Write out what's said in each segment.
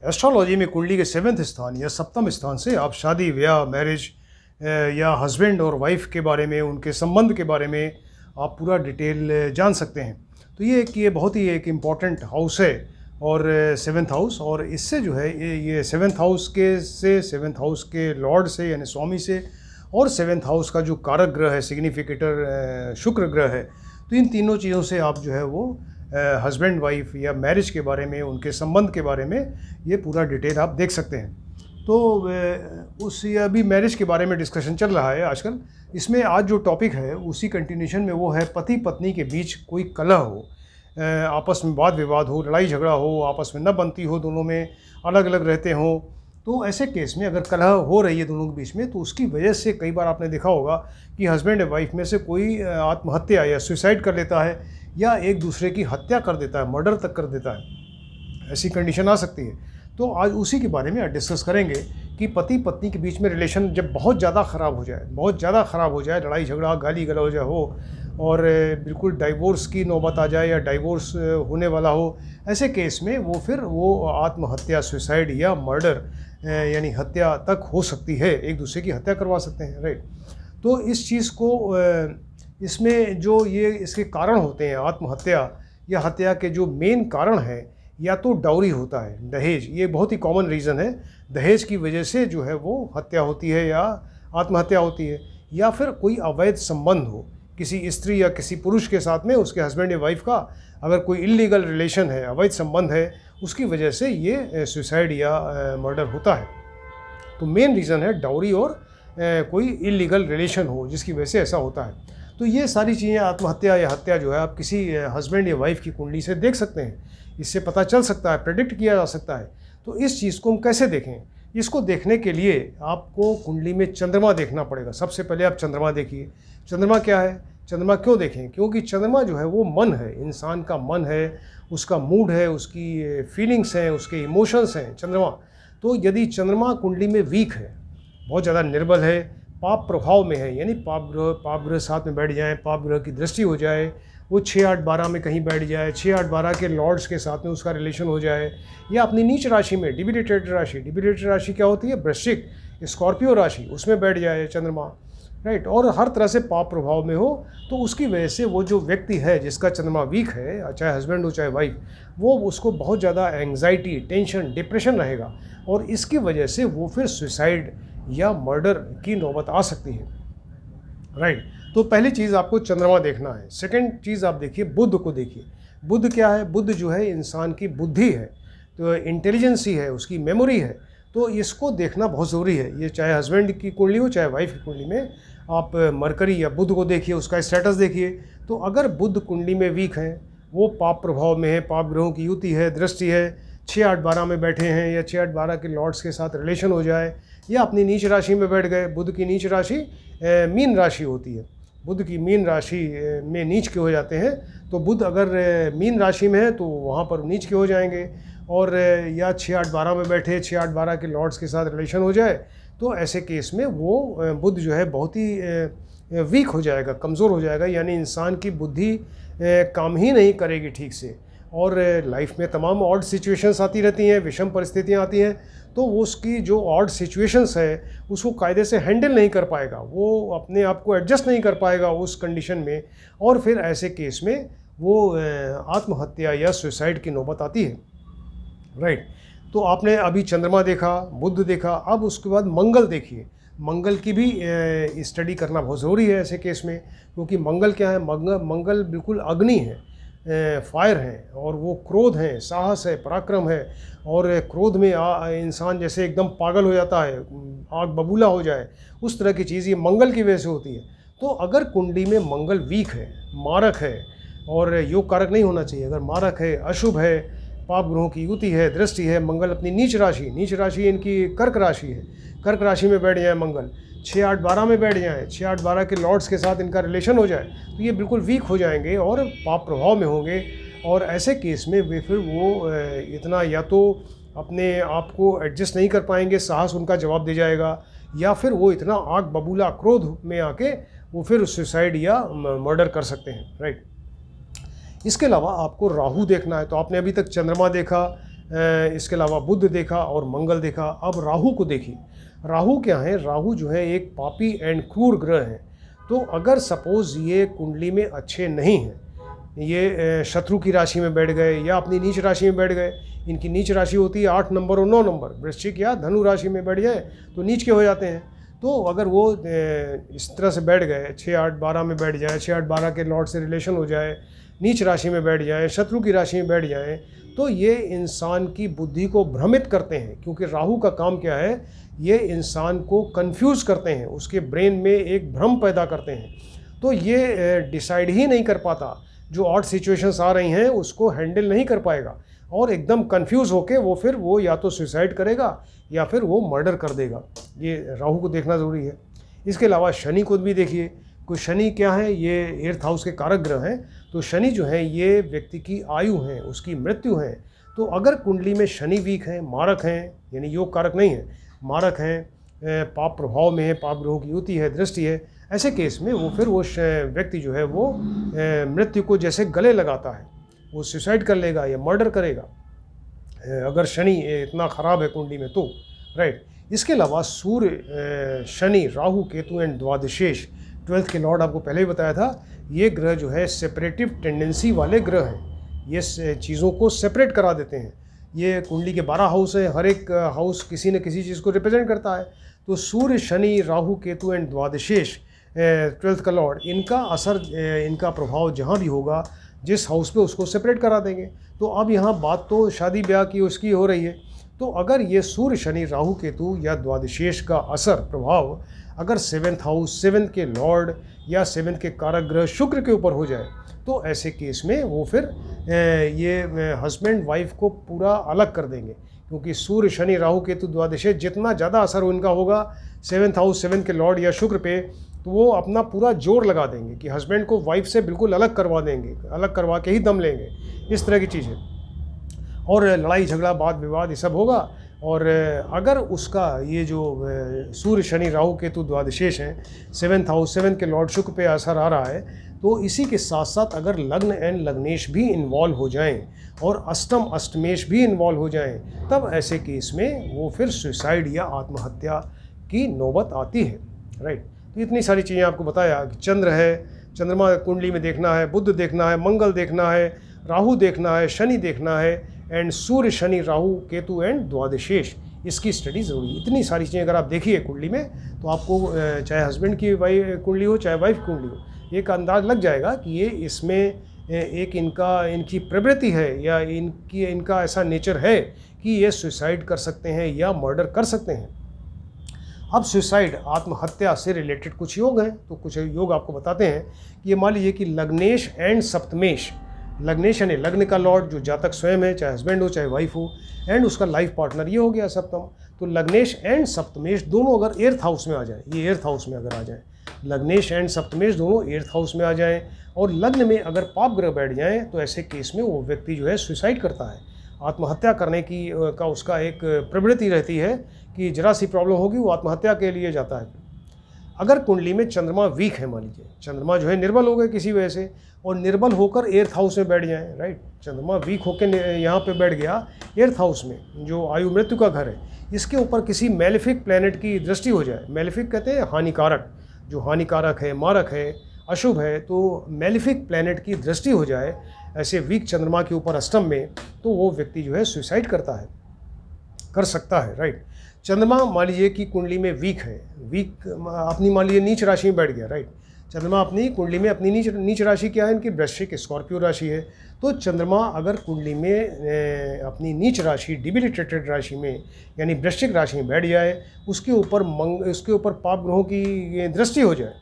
Astrology में कुंडली के 7वें स्थान या सप्तम स्थान से आप शादी, ब्याह, मैरिज या हस्बैंड और वाइफ के बारे में, उनके संबंध के बारे में आप पूरा डिटेल जान सकते हैं। तो ये बहुत ही एक इम्पॉर्टेंट हाउस है और 7th हाउस, और इससे जो है ये 7th हाउस के से 7th हाउस के लॉर्ड से यानी स्वामी से, और 7th हाउस का जो कारक ग्रह है, सिग्निफिकेटर शुक्र ग्रह है, तो इन तीनों चीज़ों से आप जो है वो हस्बैंड वाइफ या मैरिज के बारे में, उनके संबंध के बारे में ये पूरा डिटेल आप देख सकते हैं। तो उस अभी मैरिज के बारे में डिस्कशन चल रहा है आजकल। इसमें आज जो टॉपिक है उसी कंटिन्यूशन में वो है पति पत्नी के बीच कोई कलह हो, आपस में वाद विवाद हो, लड़ाई झगड़ा हो, आपस में न बनती हो, दोनों में अलग अलग रहते हों। तो ऐसे केस में अगर कलह हो रही है दोनों के बीच में, तो उसकी वजह से कई बार आपने देखा होगा कि हस्बैंड या वाइफ में से कोई आत्महत्या या सुसाइड कर लेता है या एक दूसरे की हत्या कर देता है, मर्डर तक कर देता है। ऐसी कंडीशन आ सकती है। तो आज उसी के बारे में डिस्कस करेंगे कि पति पत्नी के बीच में रिलेशन जब बहुत ज़्यादा ख़राब हो जाए, बहुत ज़्यादा ख़राब हो जाए, लड़ाई झगड़ा, गाली गलौज हो और बिल्कुल डाइवोर्स की नौबत आ जाए या डाइवोर्स होने वाला हो, ऐसे केस में वो आत्महत्या, सुसाइड या मर्डर यानी हत्या तक हो सकती है, एक दूसरे की हत्या करवा सकते हैं, राइट। तो इस चीज़ को इसमें जो ये इसके कारण होते हैं, आत्महत्या या हत्या के जो मेन कारण है, या तो डाउरी होता है, दहेज, ये बहुत ही कॉमन रीज़न है। दहेज की वजह से जो है वो हत्या होती है या आत्महत्या होती है, या फिर कोई अवैध संबंध हो किसी स्त्री या किसी पुरुष के साथ में, उसके हस्बैंड या वाइफ का अगर कोई इल्लीगल रिलेशन है, अवैध संबंध है, उसकी वजह से ये सुसाइड या मर्डर होता है। तो मेन रीज़न है डाउरी और कोई इल्लीगल रिलेशन हो जिसकी वजह से ऐसा होता है। तो ये सारी चीज़ें, आत्महत्या या हत्या जो है, आप किसी हस्बैंड या वाइफ की कुंडली से देख सकते हैं। इससे पता चल सकता है, प्रेडिक्ट किया जा सकता है। तो इस चीज़ को हम कैसे देखें? इसको देखने के लिए आपको कुंडली में चंद्रमा देखना पड़ेगा। सबसे पहले आप चंद्रमा देखिए। चंद्रमा क्या है? चंद्रमा क्यों देखें? क्योंकि चंद्रमा जो है वो मन है, इंसान का मन है, उसका मूड है, उसकी फीलिंग्स हैं, उसके इमोशंस हैं चंद्रमा। तो यदि चंद्रमा कुंडली में वीक है, बहुत ज़्यादा निर्बल है, पाप प्रभाव में है, यानी पाप ग्रह साथ में बैठ जाए, पाप ग्रह की दृष्टि हो जाए, वो 6, 8, 12 में कहीं बैठ जाए, 6, 8, 12 के लॉर्ड्स के साथ में उसका रिलेशन हो जाए, या अपनी नीच राशि में, डिबिटेटेड राशि क्या होती है? वृश्चिक, स्कॉर्पियो राशि, उसमें बैठ जाए चंद्रमा, राइट, और हर तरह से पाप प्रभाव में हो, तो उसकी वजह से वो जो व्यक्ति है जिसका चंद्रमा वीक है, चाहे हस्बैंड हो चाहे वाइफ, वो उसको बहुत ज़्यादा एंग्जाइटी, टेंशन, डिप्रेशन रहेगा, और इसकी वजह से वो फिर सुसाइड या मर्डर की नौबत आ सकती है, राइट। तो पहली चीज़ आपको चंद्रमा देखना है। सेकंड चीज़ आप देखिए, बुध को देखिए। बुध क्या है? बुध जो है इंसान की बुद्धि है, तो इंटेलिजेंस ही है, उसकी मेमोरी है। तो इसको देखना बहुत ज़रूरी है। ये चाहे हस्बैंड की कुंडली हो चाहे वाइफ की कुंडली में, आप मरकरी या बुध को देखिए, उसका स्टेटस देखिए। तो अगर बुध कुंडली में वीक है, वो पाप प्रभाव में है, पाप ग्रहों की युति है, दृष्टि है, 6, 8, 12 में बैठे हैं, या 6, 8, 12 के लॉर्ड्स के साथ रिलेशन हो जाए, या अपनी नीच राशि में बैठ गए। बुध की नीच राशि मीन राशि होती है। बुध की मीन राशि में नीच के हो जाते हैं। तो बुध अगर मीन राशि में है तो वहाँ पर नीच के हो जाएंगे, और या 6, 8, 12 में बैठे, 6, 8, 12 के लॉर्ड्स के साथ रिलेशन हो जाए, तो ऐसे केस में वो बुध जो है बहुत ही वीक हो जाएगा, कमज़ोर हो जाएगा, यानी इंसान की बुद्धि काम ही नहीं करेगी ठीक से, और लाइफ में तमाम ऑड सिचुएशंस आती रहती हैं, विषम परिस्थितियाँ आती हैं। तो वो उसकी जो ऑड सिचुएशंस है उसको कायदे से हैंडल नहीं कर पाएगा, वो अपने आप को एडजस्ट नहीं कर पाएगा उस कंडीशन में, और फिर ऐसे केस में वो आत्महत्या या सुसाइड की नौबत आती है, राइट। तो आपने अभी चंद्रमा देखा, बुध देखा, अब उसके बाद मंगल देखिए। मंगल की भी स्टडी करना बहुत ज़रूरी है ऐसे केस में, क्योंकि मंगल क्या है? मंगल बिल्कुल अग्नि है, फायर है, और वो क्रोध है, साहस है, पराक्रम है, और क्रोध में इंसान जैसे एकदम पागल हो जाता है, आग बबूला हो जाए, उस तरह की चीज़ ये मंगल की वजह से होती है। तो अगर कुंडली में मंगल वीक है, मारक है, और योग कारक नहीं होना चाहिए, अगर मारक है, अशुभ है, पाप ग्रहों की युति है, दृष्टि है, मंगल अपनी नीच राशि इनकी कर्क राशि है, कर्क राशि में बैठ जाए मंगल, 6, 8, 12 में बैठ जाएँ, 6, 8, 12 के लॉर्ड्स के साथ इनका रिलेशन हो जाए, तो ये बिल्कुल वीक हो जाएंगे और पाप प्रभाव में होंगे, और ऐसे केस में वे फिर वो इतना या तो अपने आप को एडजस्ट नहीं कर पाएंगे, साहस उनका जवाब दे जाएगा, या फिर वो इतना आग बबूला क्रोध में आके वो फिर सुसाइड या मर्डर कर सकते हैं, राइट। इसके अलावा आपको राहु देखना है। तो आपने अभी तक चंद्रमा देखा, इसके अलावा बुध देखा और मंगल देखा। अब राहु को देखिए। राहु क्या है? राहु जो है एक पापी एंड क्रूर ग्रह है। तो अगर सपोज़ ये कुंडली में अच्छे नहीं हैं, ये शत्रु की राशि में बैठ गए या अपनी नीच राशि में बैठ गए। इनकी नीच राशि होती है 8 नंबर और 9 नंबर। वृश्चिक या धनु राशि में बैठ जाए तो नीच के हो जाते हैं। तो अगर वो इस तरह से बैठ गए, 6, 8, 12 में बैठ जाए, 6, 8, 12 के लॉर्ड से रिलेशन हो जाए, नीच राशि में बैठ जाए, शत्रु की राशि में बैठ जाए, तो ये इंसान की बुद्धि को भ्रमित करते हैं। क्योंकि राहु का काम क्या है? ये इंसान को कंफ्यूज करते हैं, उसके ब्रेन में एक भ्रम पैदा करते हैं। तो ये डिसाइड ही नहीं कर पाता, जो ऑड सिचुएशंस आ रही हैं उसको हैंडल नहीं कर पाएगा और एकदम कंफ्यूज होके वो या तो सुसाइड करेगा या फिर वो मर्डर कर देगा। ये राहु को देखना ज़रूरी है। इसके अलावा शनि को भी देखिए। कोई शनि क्या है? ये 8th हाउस के कारक ग्रह हैं। तो शनि जो है ये व्यक्ति की आयु है, उसकी मृत्यु है। तो अगर कुंडली में शनि वीक हैं, मारक हैं, यानी योग कारक नहीं है, मारक हैं, पाप प्रभाव में है, पाप ग्रहों की युति है, दृष्टि है, ऐसे केस में वो व्यक्ति जो है वो मृत्यु को जैसे गले लगाता है, वो सुसाइड कर लेगा या मर्डर करेगा अगर शनि इतना ख़राब है कुंडली में तो, राइट। इसके अलावा सूर्य, शनि, राहु, केतु एंड द्वादशेष, 12th के लॉर्ड आपको पहले ही बताया था, ये ग्रह जो है सेपरेटिव टेंडेंसी वाले ग्रह हैं। ये चीज़ों को सेपरेट करा देते हैं। ये कुंडली के 12 हाउस है, हर एक हाउस किसी न किसी चीज़ को रिप्रेजेंट करता है। तो सूर्य, शनि, राहु, केतु एंड द्वादशेष, 12th का लॉर्ड, इनका असर, इनका प्रभाव जहाँ भी होगा जिस हाउस पे उसको सेपरेट करा देंगे। तो अब यहाँ बात तो शादी ब्याह की उसकी हो रही है। तो अगर ये सूर्य, शनि, राहु, केतु या द्वादशेष का असर, प्रभाव अगर 7th हाउस, 7th के लॉर्ड या 7th के कारक ग्रह शुक्र के ऊपर हो जाए तो ऐसे केस में वो फिर ये हस्बैंड वाइफ को पूरा अलग कर देंगे। क्योंकि सूर्य, शनि, राहु, केतु, द्वादशेष जितना ज़्यादा असर उनका होगा 7th हाउस, 7th के लॉर्ड या शुक्र पे, तो वो अपना पूरा जोर लगा देंगे कि हस्बैंड को वाइफ से बिल्कुल अलग करवा देंगे, अलग करवा के ही दम लेंगे, इस तरह की चीज़ें। और लड़ाई झगड़ा, वाद विवाद, ये सब होगा। और अगर उसका ये जो सूर्य, शनि, राहु, केतु, द्वादशेष हैं, 7th हाउस, 7th के लॉर्ड शुक्र पे असर आ रहा है, तो इसी के साथ साथ अगर लग्न एंड लग्नेश भी इन्वॉल्व हो जाएं और अष्टम अष्टमेश भी इन्वॉल्व हो जाएं, तब ऐसे केस में वो फिर सुसाइड या आत्महत्या की नौबत आती है, राइट। तो इतनी सारी चीज़ें आपको बताया कि चंद्र है, चंद्रमा कुंडली में देखना है, बुध देखना है, मंगल देखना है, राहु देखना है, शनि देखना है, एंड सूर्य, शनि, राहु, केतु एंड द्वादशेष, इसकी स्टडी ज़रूरी है। इतनी सारी चीज़ें अगर आप देखिए कुंडली में, तो आपको चाहे हस्बैंड की कुंडली हो चाहे वाइफ कुंडली हो, एक अंदाज़ लग जाएगा कि ये इसमें एक इनकी प्रवृत्ति है या इनका ऐसा नेचर है कि ये सुसाइड कर सकते हैं या मर्डर कर सकते हैं। अब सुसाइड, आत्महत्या से रिलेटेड कुछ योग हैं, तो कुछ योग आपको बताते हैं कि ये मान लीजिए कि लग्नेश एंड सप्तमेश, लग्नेश यानी लग्न का लॉर्ड जो जातक स्वयं है, चाहे हस्बैंड हो चाहे वाइफ हो, एंड उसका लाइफ पार्टनर, ये हो गया सप्तम। तो लग्नेश एंड सप्तमेश दोनों अगर 8th हाउस में आ जाए, ये 8th हाउस में अगर आ जाए, लग्नेश एंड सप्तमेश दोनों 8th हाउस में आ जाएं और लग्न में अगर पाप ग्रह बैठ जाएं, तो ऐसे केस में वो व्यक्ति जो है सुसाइड करता है, आत्महत्या करने की का उसका एक प्रवृत्ति रहती है कि जरा सी प्रॉब्लम होगी वो आत्महत्या के लिए जाता है। अगर कुंडली में चंद्रमा वीक है, मान लीजिए चंद्रमा जो है निर्बल हो गए किसी वजह से और निर्बल होकर 8th हाउस में बैठ जाएं, राइट, चंद्रमा वीक होकर यहाँ पे बैठ गया 8th हाउस में, जो आयु मृत्यु का घर है, इसके ऊपर किसी मेलेफिक प्लैनेट की दृष्टि हो जाए, मेलेफिक कहते हैं हानिकारक, जो हानिकारक है, मारक है, अशुभ है, तो मेलेफिक प्लैनेट की दृष्टि हो जाए ऐसे वीक चंद्रमा के ऊपर अष्टम में, तो वो व्यक्ति जो है सुसाइड कर सकता है, राइट। चंद्रमा मान लीजिए कि कुंडली में वीक है, वीक अपनी मान लीजिए नीच राशि में बैठ गया, राइट। चंद्रमा अपनी कुंडली में अपनी नीच राशि क्या है इनकी? वृश्चिक, स्कॉर्पियो राशि है। तो चंद्रमा अगर कुंडली में अपनी नीच राशि, डिबिलिटेटेड राशि में यानी वृश्चिक राशि में बैठ जाए, उसके ऊपर पाप ग्रहों की दृष्टि हो जाए,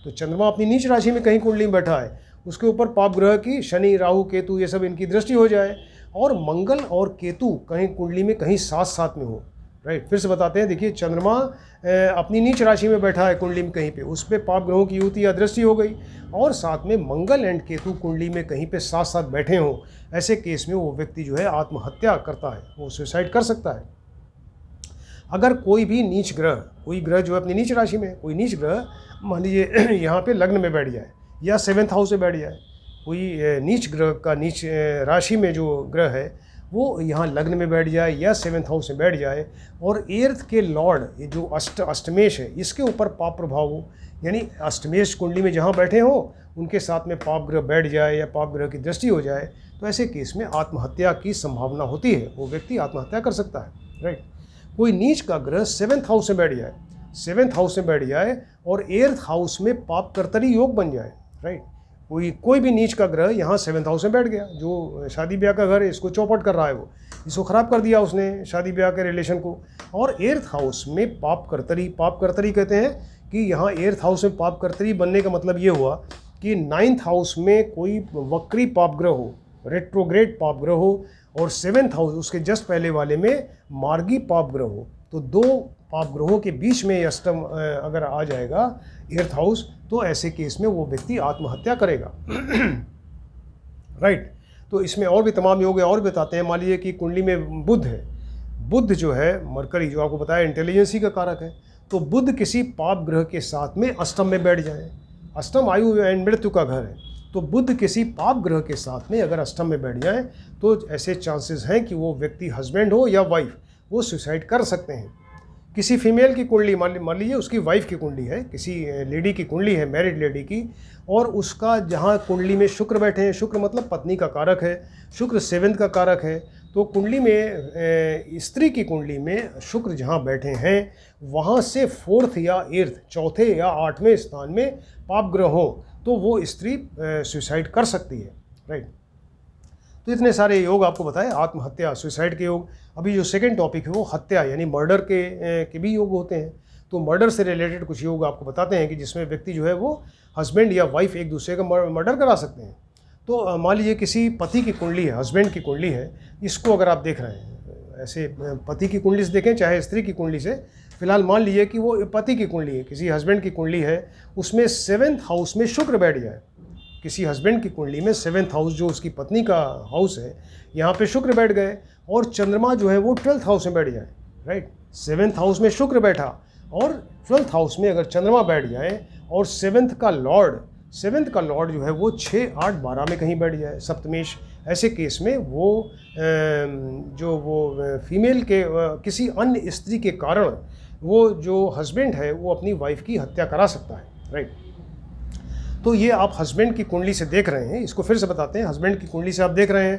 तो चंद्रमा अपनी नीच राशि में कहीं कुंडली में बैठा है, उसके ऊपर पाप ग्रह की, शनि, राहु, केतु, ये सब इनकी दृष्टि हो जाए, और मंगल और केतु कहीं कुंडली में कहीं साथ साथ में हो, राइट। फिर से बताते हैं, देखिए चंद्रमा अपनी नीच राशि में बैठा है कुंडली में कहीं पे, उस पर पाप ग्रहों की युति या दृष्टि हो गई, और साथ में मंगल एंड केतु कुंडली में कहीं पे साथ साथ बैठे हों, ऐसे केस में वो व्यक्ति जो है आत्महत्या करता है, वो सुसाइड कर सकता है। अगर कोई भी नीच ग्रह, कोई ग्रह जो है अपनी नीच राशि में, कोई नीच ग्रह मान लीजिए यहाँ पे लग्न में बैठ जाए या 7th हाउस में बैठ जाए, कोई नीच ग्रह का नीच राशि में जो ग्रह है वो यहाँ लग्न में बैठ जाए या 7th हाउस में बैठ जाए और 8th के लॉर्ड, ये जो अष्टमेश है, इसके ऊपर पाप प्रभाव हो, यानी अष्टमेश कुंडली में जहाँ बैठे हो उनके साथ में पाप ग्रह बैठ जाए या पाप ग्रह की दृष्टि हो जाए, तो ऐसे केस में आत्महत्या की संभावना होती है, वो व्यक्ति आत्महत्या कर सकता है, राइट। कोई नीच का ग्रह 7th हाउस में बैठ जाए, 7th हाउस में बैठ जाए और 8th हाउस में पाप कर्तरी योग बन जाए, राइट। कोई भी नीच का ग्रह यहाँ 7th हाउस में बैठ गया, जो शादी ब्याह का घर है इसको चौपट कर रहा है, वो इसको ख़राब कर दिया उसने शादी ब्याह के रिलेशन को। और 8th हाउस में पाप कर्तरी कहते हैं कि यहाँ 8th हाउस में पाप कर्तरी बनने का मतलब ये हुआ कि 9th हाउस में कोई वक्री पाप ग्रह हो, रेट्रोग्रेड पाप ग्रह हो, और 7th हाउस उसके जस्ट पहले वाले में मार्गी पाप ग्रह हो। तो दो पाप ग्रहों के बीच में अष्टम अगर आ जाएगा 8th हाउस, तो ऐसे केस में वो व्यक्ति आत्महत्या करेगा, राइट। तो इसमें और भी तमाम योग और बताते हैं। मान लीजिए कि कुंडली में बुध है, बुध जो है मरकरी, जो आपको बताया इंटेलिजेंसी का कारक है, तो बुध किसी पाप ग्रह के साथ में अष्टम में बैठ जाए, अष्टम आयु एंड मृत्यु का घर है, तो बुध किसी पाप ग्रह के साथ में अगर अष्टम में बैठ जाए तो ऐसे चांसेस हैं कि वो व्यक्ति हस्बैंड हो या वाइफ, वो सुसाइड कर सकते हैं। किसी फीमेल की कुंडली, मान लीजिए उसकी वाइफ की कुंडली है, किसी लेडी की कुंडली है, मैरिड लेडी की, और उसका जहाँ कुंडली में शुक्र बैठे हैं, शुक्र मतलब पत्नी का कारक है, शुक्र 7th का कारक है, तो कुंडली में स्त्री की कुंडली में शुक्र जहाँ बैठे हैं वहाँ से 4th या 8th, चौथे या 8वें स्थान में पाप ग्रह हो तो वो स्त्री सुसाइड कर सकती है, राइट। तो इतने सारे योग आपको बताए, आत्महत्या, सुसाइड के योग। अभी जो सेकंड टॉपिक है वो हत्या यानी मर्डर के भी योग होते हैं। तो मर्डर से रिलेटेड कुछ योग आपको बताते हैं कि जिसमें व्यक्ति जो है वो हस्बैंड या वाइफ एक दूसरे का मर्डर करा सकते हैं। तो मान लीजिए किसी पति की कुंडली है, हस्बैंड की कुंडली है, इसको अगर आप देख रहे हैं, ऐसे पति की कुंडली से देखें चाहे स्त्री की कुंडली से, फिलहाल मान लीजिए कि वो पति की कुंडली है, किसी हस्बैंड की कुंडली है, उसमें 7th हाउस में शुक्र बैठ जाए। किसी हस्बैंड की कुंडली में 7th हाउस जो उसकी पत्नी का हाउस है, यहाँ पे शुक्र बैठ गए, और चंद्रमा जो है वो 12th हाउस में बैठ जाए, राइट। 7th हाउस में शुक्र बैठा और 12th हाउस में अगर चंद्रमा बैठ जाए और 7th का लॉर्ड जो है वो 6, 8, 12 में कहीं बैठ जाए, सप्तमेश, ऐसे केस में वो फीमेल के किसी अन्य स्त्री के कारण वो जो हस्बैंड है वो अपनी वाइफ की हत्या करा सकता है, राइट। तो ये आप हस्बैंड की कुंडली से देख रहे हैं, इसको फिर से बताते हैं। हस्बैंड की कुंडली से आप देख रहे हैं,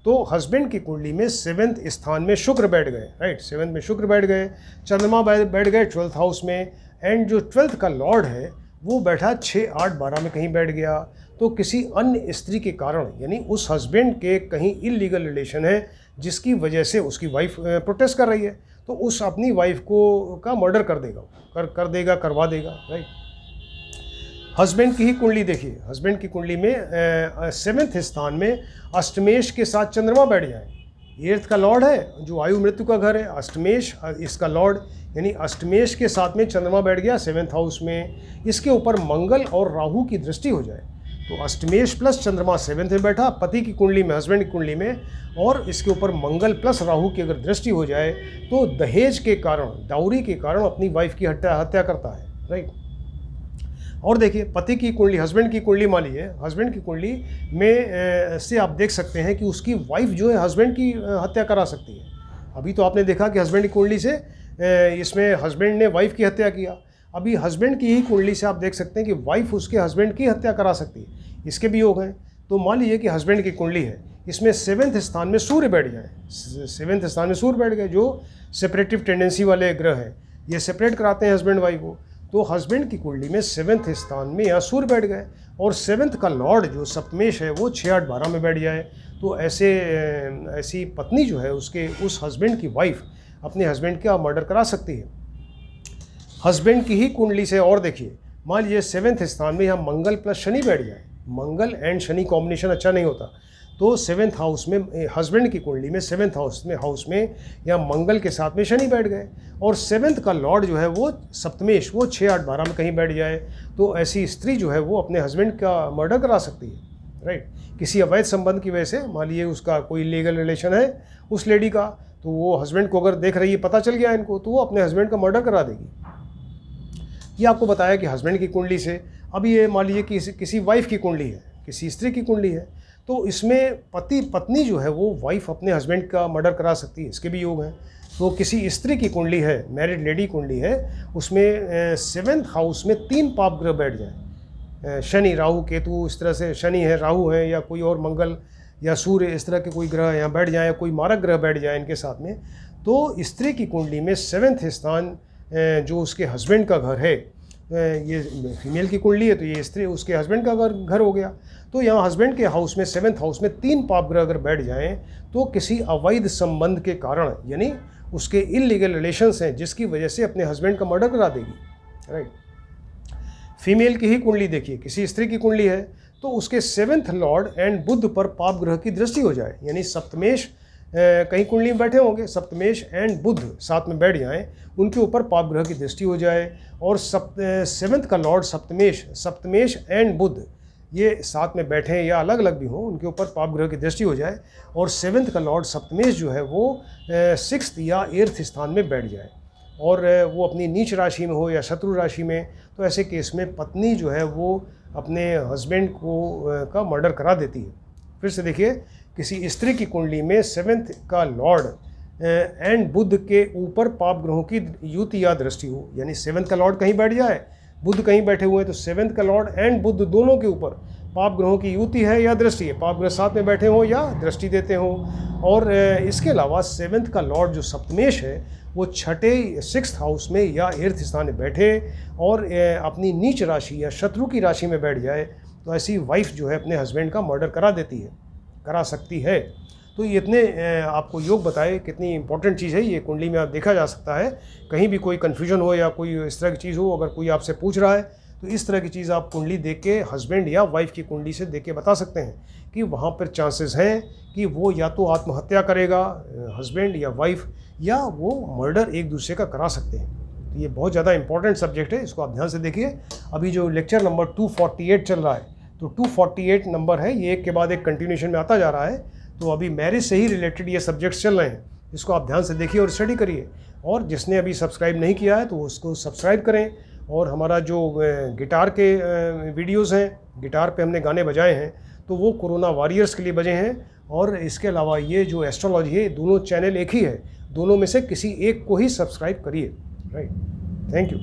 तो हस्बैंड की कुंडली में 7th स्थान में शुक्र बैठ गए, राइट, 7th में शुक्र बैठ गए, चंद्रमा बैठ गए 12th हाउस में, एंड जो 12th का लॉर्ड है वो बैठा 6, 8, 12 में कहीं बैठ गया। तो किसी अन्य स्त्री के कारण, यानी उस हस्बैंड के कहीं इलीगल रिलेशन है जिसकी वजह से उसकी वाइफ प्रोटेस्ट कर रही है, तो उस अपनी वाइफ को का मर्डर करवा देगा, राइट। हस्बैंड की ही कुंडली देखिए, हस्बैंड की कुंडली में 7th स्थान में अष्टमेश के साथ चंद्रमा बैठ जाए, 8th का लॉर्ड है जो आयु मृत्यु का घर है, अष्टमेश इसका लॉर्ड, यानी अष्टमेश के साथ में चंद्रमा बैठ गया 7th हाउस में, इसके ऊपर मंगल और राहु की दृष्टि हो जाए, तो अष्टमेश प्लस चंद्रमा 7th में बैठा पति की कुंडली में, हस्बैंड की कुंडली में, और इसके ऊपर मंगल प्लस राहु की अगर दृष्टि हो जाए तो दहेज के कारण, डाउरी के कारण अपनी वाइफ की हत्या करता है, राइट। और देखिए पति की कुंडली, हस्बैंड की कुंडली, मान लीजिए हस्बैंड की कुंडली में से आप देख सकते हैं कि उसकी वाइफ जो है हस्बैंड की हत्या करा सकती है। अभी तो आपने देखा कि हस्बैंड की कुंडली से इसमें हस्बैंड ने वाइफ की हत्या किया, अभी हस्बैंड की ही कुंडली से आप देख सकते हैं कि वाइफ उसके हस्बैंड की हत्या करा सकती है, इसके भी योग हैं। तो मान लीजिए कि हस्बैंड की कुंडली है, इसमें 7th स्थान में सूर्य बैठ जाए, 7th स्थान में सूर्य बैठ गए, जो सेपरेटिव टेंडेंसी वाले ग्रह हैं, ये सेपरेट कराते हैं हस्बैंड वाइफ को। तो हस्बैंड की कुंडली में 7th स्थान में या सूर्य बैठ गए, और 7th का लॉर्ड जो सप्तमेश है वो 6, 8, 12 में बैठ जाए, तो ऐसी पत्नी जो है उस हस्बैंड की वाइफ अपने हस्बैंड का मर्डर करा सकती है। हस्बैंड की ही कुंडली से और देखिए, मान लीजिए 7th स्थान में यहाँ मंगल प्लस शनि बैठ जाए, मंगल एंड शनि कॉम्बिनेशन अच्छा नहीं होता, तो 7th हाउस में हस्बैंड की कुंडली में 7th हाउस में या मंगल के साथ में शनि बैठ गए, और 7th का लॉर्ड जो है वो सप्तमेश, वो 6, 8, 12 में कहीं बैठ जाए, तो ऐसी स्त्री जो है वो अपने हस्बैंड का मर्डर करा सकती है, राइट। किसी अवैध संबंध की वजह से, मान लीजिए उसका कोई लीगल रिलेशन है उस लेडी का, तो वो हस्बैंड को अगर देख रही है, पता चल गया इनको, तो वो अपने हस्बैंड का मर्डर करा देगी। ये आपको बताया कि हस्बैंड की कुंडली से। अब ये मान लीजिए कि किसी वाइफ की कुंडली है, किसी स्त्री की कुंडली है, तो इसमें पति पत्नी जो है वो वाइफ अपने हस्बैंड का मर्डर करा सकती है, इसके भी योग हैं। तो किसी स्त्री की कुंडली है, मैरिड लेडी कुंडली है, उसमें 7th हाउस में 3 पाप ग्रह बैठ जाएँ, शनि, राहु, केतु, इस तरह से शनि है, राहु है, या कोई और मंगल या सूर्य, इस तरह के कोई ग्रह यहाँ बैठ जाए, या कोई मारक ग्रह बैठ जाए इनके साथ में, तो स्त्री की कुंडली में 7th स्थान जो उसके हस्बैंड का घर है, ये फीमेल की कुंडली है तो ये स्त्री उसके हस्बैंड का घर हो गया। तो यहाँ हस्बैंड के हाउस में 7th हाउस में 3 पाप ग्रह अगर बैठ जाएं तो किसी अवैध संबंध के कारण, यानी उसके इलीगल रिलेशंस हैं जिसकी वजह से अपने हस्बैंड का मर्डर करा देगी, राइट। फीमेल की ही कुंडली देखिए, किसी स्त्री की कुंडली है तो उसके 7th लॉर्ड एंड बुध पर पाप ग्रह की दृष्टि हो जाए, यानी सप्तमेश कहीं कुंडली में बैठे होंगे, सप्तमेश एंड बुध साथ में बैठ जाएं, उनके ऊपर पाप ग्रह की दृष्टि हो जाए, और 7th का लॉर्ड सप्तमेश एंड बुध ये साथ में बैठें या अलग अलग भी हों, उनके ऊपर पाप ग्रह की दृष्टि हो जाए, और 7th का लॉर्ड सप्तमेश जो है वो 6th या 8th स्थान में बैठ जाए, और वो अपनी नीच राशि में हो या शत्रु राशि में, तो ऐसे केस में पत्नी जो है वो अपने हस्बैंड को का मर्डर करा देती है। फिर से देखिए, किसी स्त्री की कुंडली में 7th का लॉर्ड एंड बुध के ऊपर पाप ग्रहों की युति या दृष्टि हो, यानी 7th का लॉर्ड कहीं बैठ जाए, बुध कहीं बैठे हुए हैं, तो 7th का लॉर्ड एंड बुध दोनों के ऊपर पाप ग्रहों की युति है या दृष्टि है, पाप ग्रह साथ में बैठे हों या दृष्टि देते हों। और इसके अलावा 7th का लॉर्ड जो सप्तमेश है वो 6th हाउस में या 8th स्थान में बैठे और अपनी नीच राशि या शत्रु की राशि में बैठ जाए, तो ऐसी वाइफ जो है अपने हस्बैंड का मर्डर करा सकती है। तो ये इतने आपको योग बताए, कितनी इंपॉर्टेंट चीज़ है ये, कुंडली में आप देखा जा सकता है। कहीं भी कोई कन्फ्यूजन हो या कोई इस तरह की चीज़ हो, अगर कोई आपसे पूछ रहा है तो इस तरह की चीज़ आप कुंडली देख के, हस्बैंड या वाइफ की कुंडली से देख के बता सकते हैं कि वहाँ पर चांसेस हैं कि वो या तो आत्महत्या करेगा हस्बैंड या वाइफ, या वो मर्डर एक दूसरे का करा सकते हैं। तो ये बहुत ज़्यादा इंपॉर्टेंट सब्जेक्ट है, इसको आप ध्यान से देखिए। अभी जो लेक्चर नंबर 248 चल रहा है, तो 248 नंबर है, ये एक के बाद एक कंटिन्यूशन में आता जा रहा है। तो अभी मैरिज से ही रिलेटेड ये सब्जेक्ट्स चल रहे हैं, इसको आप ध्यान से देखिए और स्टडी करिए। और जिसने अभी सब्सक्राइब नहीं किया है तो उसको सब्सक्राइब करें। और हमारा जो गिटार के वीडियोस हैं, गिटार पे हमने गाने बजाए हैं, तो वो कोरोना वॉरियर्स के लिए बजे हैं। और इसके अलावा ये जो एस्ट्रोलॉजी है, दोनों चैनल एक ही है, दोनों में से किसी एक को ही सब्सक्राइब करिए, राइट। Thank you.